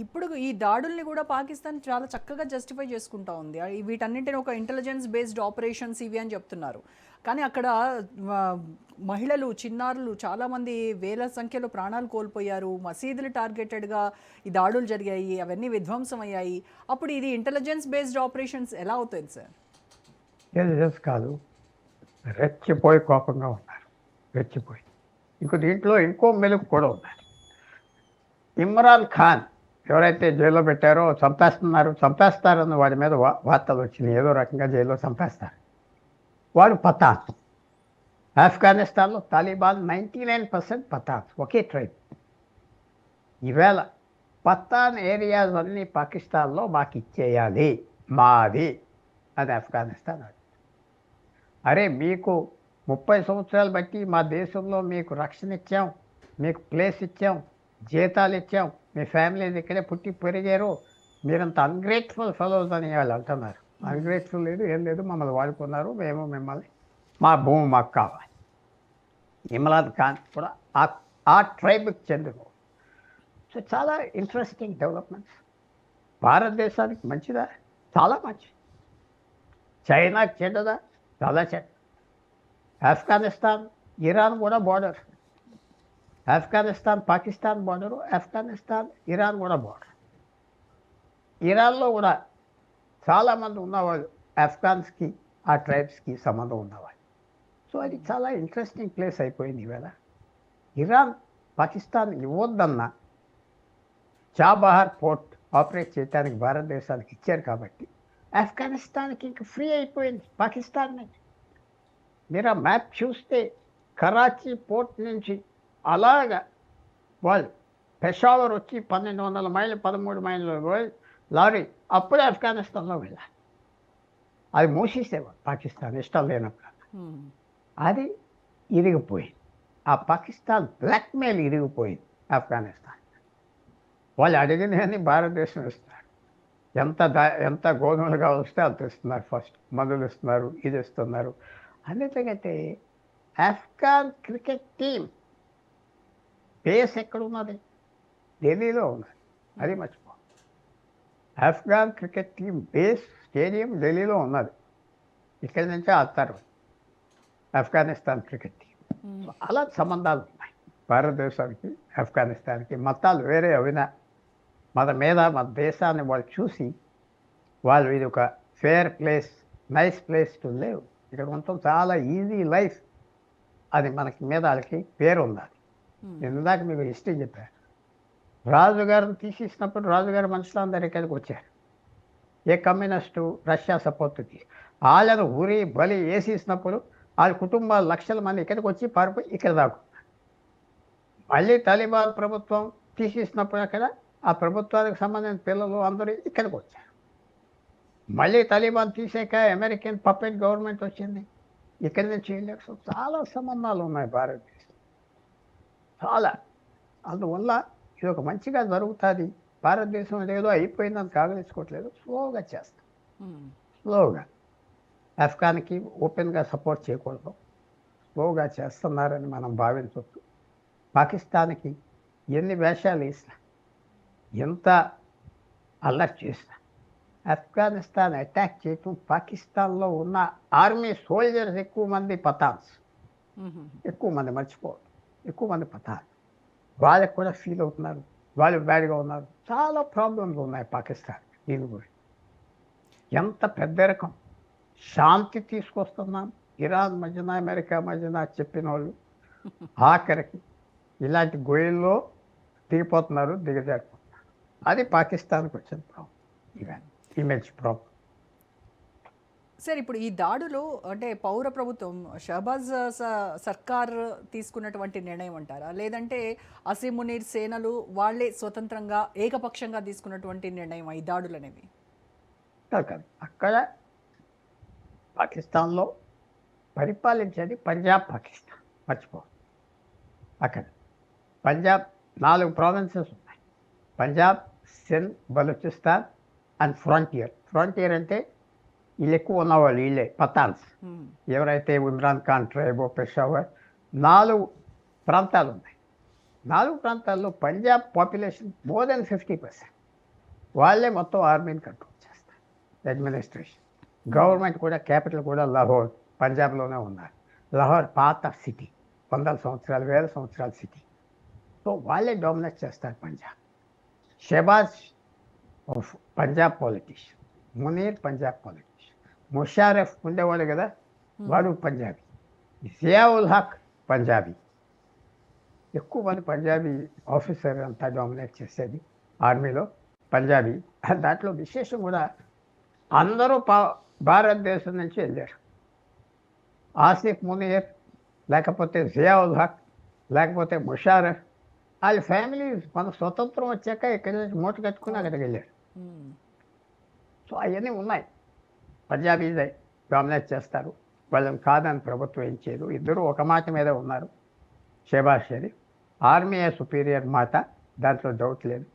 ఇప్పుడు ఈ దాడుల్ని కూడా పాకిస్తాన్ చాలా చక్కగా జస్టిఫై చేసుకుంటా ఉంది. వీటన్నింటిని ఒక ఇంటెలిజెన్స్ బేస్డ్ ఆపరేషన్స్ ఇవి అని చెప్తున్నారు. కానీ అక్కడ మహిళలు, చిన్నారులు చాలామంది వేల సంఖ్యలో ప్రాణాలు కోల్పోయారు. మసీదులు టార్గెటెడ్గా ఈ దాడులు జరిగాయి, అవన్నీ విధ్వంసం అయ్యాయి. అప్పుడు ఇది ఇంటెలిజెన్స్ బేస్డ్ ఆపరేషన్స్ ఎలా అవుతుంది సార్? ఇంటెలిజెన్స్ కాదు, రెచ్చిపోయి కోపంగా ఉన్నారు. రెచ్చిపోయి దీంట్లో ఇంకో మెలుగు కూడా ఉన్నారు. ఇమ్రాన్ ఖాన్ ఎవరైతే జైల్లో పెట్టారో చంపేస్తారని వాడి మీద వార్తలు వచ్చినాయి. ఏదో రకంగా జైల్లో చంపేస్తారు. వాడు పతాన్. ఆఫ్ఘనిస్తాన్లో తాలిబాన్ 99% పతాన్, ఒకే ట్రైబ్. ఈవేళ పతాన్ ఏరియాస్ అన్నీ పాకిస్తాన్లో మాకు ఇచ్చేయాలి, మాది అని ఆఫ్ఘనిస్తాన్. అరే మీకు 30 సంవత్సరాలు బట్టి మా దేశంలో మీకు రక్షణ ఇచ్చాం, మీకు ప్లేస్ ఇచ్చాం, జీతాలు ఇచ్చాం, మీ ఫ్యామిలీ ఇక్కడే పుట్టి పెరిగారు, మీరంత అన్గ్రేట్ఫుల్ ఫెలోస్ అని వాళ్ళు అంటున్నారు. అన్గ్రేట్ఫుల్ లేదు, ఏం లేదు, మమ్మల్ని వాడుకున్నారు, మేము మిమ్మల్ని, మా భూమి మాకు కావాలి. ఇమ్రాన్ ఖాన్ కూడా ఆ ట్రైబ్కి చెందిన. సో చాలా ఇంట్రెస్టింగ్ డెవలప్మెంట్స్. భారతదేశానికి మంచిదా? చాలా మంచిది. చైనాకి చెడ్డదా? చాలా చెడ్డ. ఆఫ్ఘనిస్తాన్ ఇరాన్ కూడా border. Afghanistan Pakistan border, Afghanistan Iran కూడా బార్డర్. ఇరాన్లో కూడా చాలామంది ఉన్నవాళ్ళు ఆఫ్ఘాన్స్కి, ఆ ట్రైబ్స్కి సంబంధం ఉన్నవాళ్ళు. సో అది చాలా ఇంట్రెస్టింగ్ ప్లేస్ అయిపోయింది ఈవేళ. ఇరాన్ పాకిస్తాన్ ఇవ్వద్దన్న చాబహార్ పోర్ట్ ఆపరేట్ చేయడానికి భారతదేశానికి ఇచ్చారు కాబట్టి ఆఫ్ఘనిస్తాన్కి ఇంక ఫ్రీ అయిపోయింది పాకిస్తాన్ని. మీరు ఆ మ్యాప్ చూస్తే కరాచీ పోర్ట్ నుంచి అలాగా వాళ్ళు పెషావర్ వచ్చి 1200 మైళ్ళు 13 మైళ్ళు పోయి లారీ అప్పుడే ఆఫ్ఘనిస్తాన్లో వెళ్ళాలి. అది మూసేసేవాడు పాకిస్తాన్ ఇష్టం లేనప్పుడు. అది ఇరిగిపోయింది. ఆ పాకిస్తాన్ బ్లాక్మెయిల్ ఇరిగిపోయింది ఆఫ్ఘనిస్తాన్. వాళ్ళు అడిగినవన్నీ భారతదేశం ఇస్తున్నారు. ఎంత గోధుమలు కావలిస్తే అంత ఇస్తున్నారు. ఫస్ట్ మందులు ఇస్తున్నారు, ఇది ఇస్తున్నారు. అన్నిటికంటే ఆఫ్ఘాన్ క్రికెట్ టీం బేస్ ఎక్కడున్నది? ఢిల్లీలో ఉన్నది. అది మర్చిపో. Afghan cricket team base stadium ఢిల్లీలో ఉన్నది. ఇక్కడి నుంచే ఆడతారు ఆఫ్ఘనిస్తాన్ క్రికెట్ టీం. అలా సంబంధాలు ఉన్నాయి భారతదేశానికి ఆఫ్ఘనిస్తాన్కి. మతాలు వేరే అవినా మన దేశాన్ని వాళ్ళు చూసి వాళ్ళు ఇది ఒక fair place, nice place to live, ఇక్కడ మొత్తం చాలా ఈజీ లైఫ్ అది మనకి మీద వాళ్ళకి పేరు ఉంది. ఇందాక మీకు హిస్టరీ చెప్పారు. రాజుగారిని తీసేసినప్పుడు రాజుగారి మనుషులు అందరు ఇక్కడికి వచ్చారు. ఏ కమ్యూనిస్టు రష్యా సపోర్ట్ తీసి వాళ్ళను ఉరి బలి వేసేసినప్పుడు వాళ్ళ కుటుంబాలు లక్షల మంది ఇక్కడికి వచ్చి పారిపోయి ఇక్కడ దాక్కున్నారు. మళ్ళీ తాలిబాన్ ప్రభుత్వం తీసేసినప్పుడు అక్కడ ఆ ప్రభుత్వానికి సంబంధించిన పిల్లలు అందరూ ఇక్కడికి వచ్చారు. మళ్ళీ తాలిబాన్ తీసాక అమెరికన్ పప్పెట్ గవర్నమెంట్ వచ్చింది, ఇక్కడి నుంచి వెళ్ళాక చాలా సంబంధాలు ఉన్నాయి భారతదేశం. చాలా. అందువల్ల ఇది ఒక మంచిగా జరుగుతుంది. భారతదేశం ఏదో అయిపోయిందని కాగలించుకోవట్లేదు, స్లోగా చేస్తాం. స్లోగా ఆఫ్ఘాన్కి ఓపెన్గా సపోర్ట్ చేయకూడదు, స్లోగా చేస్తున్నారని మనం భావించవచ్చు. పాకిస్తాన్కి ఎన్ని వేషాలు వేసినా, ఎంత అలర్ట్ చేసినా, ఆఫ్ఘనిస్తాన్ అటాక్ చేయటం పాకిస్తాన్లో ఉన్న ఆర్మీ సోల్జర్స్ ఎక్కువ మంది పతాన్స్, ఎక్కువ మంది మర్చిపోవద్దు, ఎక్కువ మంది పతాన్. వాళ్ళకి కూడా ఫీల్ అవుతున్నారు, వాళ్ళు బ్యాడ్గా ఉన్నారు. చాలా ప్రాబ్లమ్స్ ఉన్నాయి పాకిస్తాన్ దీని గురించి. ఎంత పెద్ద రకం శాంతి తీసుకొస్తున్నాం ఇరాన్ మధ్యన అమెరికా మధ్యన చెప్పిన వాళ్ళు ఆఖరికి ఇలాంటి గొయ్యల్లో దిగిపోతున్నారు, దిగజారిపోతున్నారు. అది పాకిస్తాన్కి వచ్చిన problem, Iran image problem. Sir ఇప్పుడు ఈ దాడులు అంటే పౌర ప్రభుత్వం షహబాజ్ సర్కార్ తీసుకున్నటువంటి నిర్ణయం అంటారా, లేదంటే అసీం మునీర్ సేనలు వాళ్ళే స్వతంత్రంగా ఏకపక్షంగా తీసుకున్నటువంటి నిర్ణయం ఈ దాడులు అనేవి? కాదు, అక్కడ పాకిస్తాన్లో పరిపాలించేది పంజాబ్ పాకిస్తాన్, మర్చిపో. అక్కడ పంజాబ్ 4 ప్రావిన్సెస్ ఉన్నాయి. పంజాబ్, సింధ్, బలూచిస్తాన్ అండ్ ఫ్రంటియర్ అంటే వీళ్ళు ఎక్కువ ఉన్నవాళ్ళు వీళ్ళే పతాన్స్. ఎవరైతే ఇమ్రాన్ ఖాన్ ట్రైబో, పెషావర్, 4 ప్రాంతాలు ఉన్నాయి. 4 ప్రాంతాల్లో పంజాబ్ పాపులేషన్ మోర్ దెన్ 50%. వాళ్ళే మొత్తం ఆర్మీని కంట్రోల్ చేస్తారు, అడ్మినిస్ట్రేషన్. గవర్నమెంట్ కూడా, క్యాపిటల్ కూడా లాహోర్, పంజాబ్లోనే ఉన్నారు. లాహోర్ పాత సిటీ, వందల సంవత్సరాలు, వేల సంవత్సరాల సిటీ. సో వాళ్ళే డామినేట్ చేస్తారు Punjab. Shehbaz of Punjab politician, Munir Punjab politician, Musharraf ఉండేవాడు కదా, వాడు పంజాబీ, జియావుల్ హక్ పంజాబీ. ఎక్కువ మంది పంజాబీ ఆఫీసర్ అంతా డామినేట్ చేసేది ఆర్మీలో పంజాబీ. దాంట్లో విశేషం కూడా అందరూ భారతదేశం నుంచి వెళ్ళారు. ఆసిఫ్ మునీర్, లేకపోతే జియావుల్ హక్, లేకపోతే ముషారఫ్, వాళ్ళ ఫ్యామిలీ మన స్వతంత్రం వచ్చాక ఇక్కడి నుంచి మూట కట్టుకుని అక్కడికి వెళ్ళారు. సో అవన్నీ ఉన్నాయి. పంజాబీ డామినేట్ చేస్తారు, వాళ్ళని కాదని ప్రభుత్వం ఏం చేయదు. ఇద్దరు ఒక మాట మీద ఉన్నారు. షెబాజ్ షరీఫ్ ఆర్మీయే సుపీరియర్ మాట, దాంట్లో డౌట్ లేదు.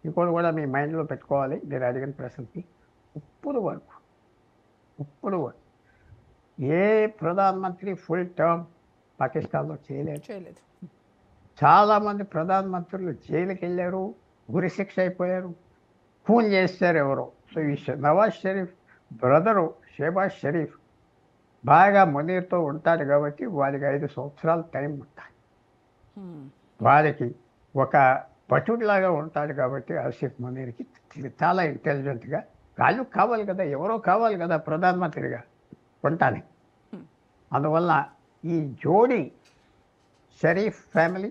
ఇంకోటి కూడా మీ మైండ్లో పెట్టుకోవాలి మీరు అడిగిన ప్రశ్నకి. ఇప్పుడు వరకు ఏ ప్రధానమంత్రి ఫుల్ టర్మ్ పాకిస్తాన్లో చేయలేదు. చాలామంది ప్రధానమంత్రులు జైలుకి వెళ్ళారు, ఉరిశిక్ష అయిపోయారు, ఖూన్ చేస్తారు ఎవరో. సో ఈ నవాజ్ షరీఫ్ బ్రదరు షెబాజ్ షరీఫ్ బాగా మునీర్తో ఉంటాడు కాబట్టి వారికి 5 సంవత్సరాలు టైం ఉంటాయి. వారికి ఒక పటుడిలాగా ఉంటాడు కాబట్టి ఆసిఫ్ మునీర్కి చాలా ఇంటెలిజెంట్గా, వాళ్ళు కావాలి కదా, ఎవరో కావాలి కదా ప్రధానమంత్రిగా ఉంటానికి. అందువల్ల ఈ జోడీ షరీఫ్ ఫ్యామిలీ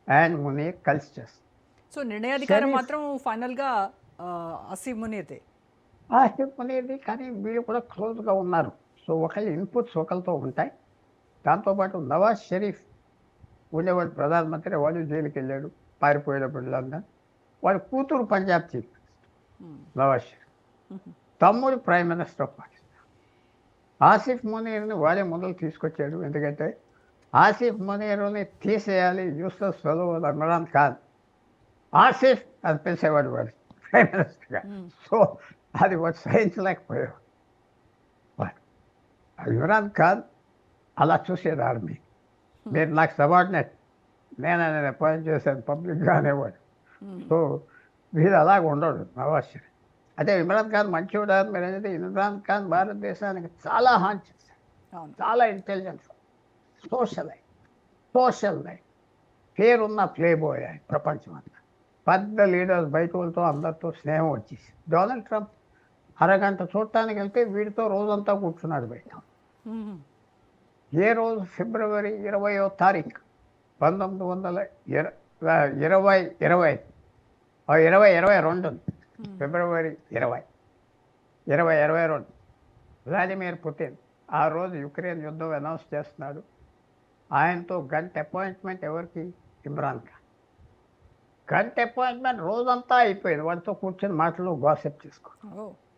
అండ్ మునీర్ కలిసి చేస్తారు. సో నిర్ణయాధికారం మాత్రం ఫైనల్గా ఆసిఫ్ మునీర్దే. ఆసిఫ్ మునీర్ది, కానీ వీళ్ళు కూడా క్లోజ్గా ఉన్నారు. సో ఒకళ్ళ ఇన్పుట్స్ ఒకరితో ఉంటాయి. దాంతోపాటు నవాజ్ షరీఫ్ ఉండేవాడు ప్రధానమంత్రి, వాడు జైలుకి వెళ్ళాడు పారిపోయేటప్పుడు లండన్. వాడి కూతురు పంజాబ్ చీఫ్ నవాజ్ షరీఫ్, తమ్ముడు prime minister of Pakistan. Asif మునీర్ని వాడే మొదలు తీసుకొచ్చాడు. ఎందుకంటే ఆసిఫ్ మునీర్ని తీసేయాలి, యూస్లెస్ ఫెలో ఇమ్రాన్ ఖాన్, ఆసిఫ్ అది పిలిచేవాడు వాడు ప్రైమ్ మినిస్టర్గా. సో అది వాడు సహించలేకపోయాడు. ఇమ్రాన్ ఖాన్ అలా చూసేది ఆర్మీ. మీరు నాకు సబార్డినేట్, నేను అపాయింట్ చేశాను పబ్లిక్గా అనేవాడు. సో వీడు అలాగ ఉండడు నవాజ్ షరీఫ్. అదే ఇమ్రాన్ ఖాన్ మంచివాడు మీరు అనేది, ఇమ్రాన్ ఖాన్ భారతదేశానికి చాలా హాని చేశాడు. చాలా ఇంటెలిజెన్స్, సోషల్ లైఫ్, పేరున్న ప్లే బాయ్ ఆయన ప్రపంచం అంతా. పెద్ద లీడర్స్ బయట వాళ్ళతో అందరితో స్నేహం వచ్చేసి. డొనాల్డ్ ట్రంప్ అరగంట చూడటానికి వెళ్తే వీడితో రోజంతా కూర్చున్నాడు బయట. ఏ రోజు ఫిబ్రవరి 20వ తారీఖు 1922 ఫిబ్రవరి 2022 వ్లాదిమిర్ పుతిన్ ఆ రోజు యుక్రెయిన్ యుద్ధం అనౌన్స్ చేస్తున్నాడు. ఆయనతో గంట అపాయింట్మెంట్ ఎవరికి? ఇమ్రాన్ ఖాన్. గంట అపాయింట్మెంట్ రోజంతా అయిపోయింది, వాడితో కూర్చొని మాటలు గాసిప్ చేసుకో.